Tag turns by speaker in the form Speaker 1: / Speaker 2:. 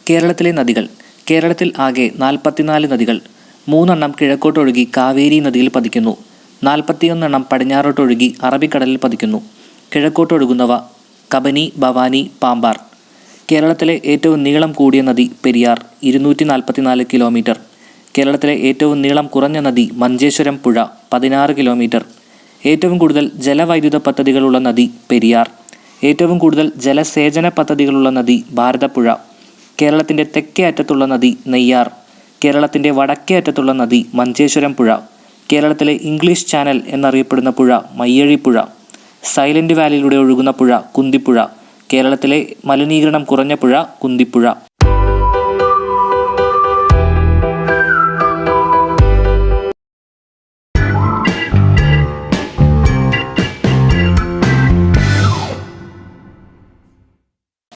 Speaker 1: കേരളത്തിലെ നദികൾ. കേരളത്തിൽ ആകെ 44 നദികൾ. 3 എണ്ണം കിഴക്കോട്ടൊഴുകി കാവേരി നദിയിൽ പതിക്കുന്നു. 41 എണ്ണം പടിഞ്ഞാറോട്ടൊഴുകി അറബിക്കടലിൽ പതിക്കുന്നു. കിഴക്കോട്ടൊഴുകുന്നവ കബനി, ഭവാനി, പാമ്പാർ. കേരളത്തിലെ ഏറ്റവും നീളം കൂടിയ നദി പെരിയാർ 244 കിലോമീറ്റർ. കേരളത്തിലെ ഏറ്റവും നീളം കുറഞ്ഞ നദി മഞ്ചേശ്വരം പുഴ 16 കിലോമീറ്റർ. ഏറ്റവും കൂടുതൽ ജലവൈദ്യുത പദ്ധതികളുള്ള നദി പെരിയാർ. ഏറ്റവും കൂടുതൽ ജലസേചന പദ്ധതികളുള്ള നദി ഭാരതപ്പുഴ. കേരളത്തിൻ്റെ തെക്കേ അറ്റത്തുള്ള നദി നെയ്യാർ. കേരളത്തിൻ്റെ വടക്കേ അറ്റത്തുള്ള നദി മഞ്ചേശ്വരം പുഴ. കേരളത്തിലെ ഇംഗ്ലീഷ് ചാനൽ എന്നറിയപ്പെടുന്ന പുഴ മയ്യഴിപ്പുഴ. സൈലന്റ് വാലിയിലൂടെ ഒഴുകുന്ന പുഴ കുന്തിപ്പുഴ. കേരളത്തിലെ മലിനീകരണം കുറഞ്ഞ പുഴ കുന്തിപ്പുഴ.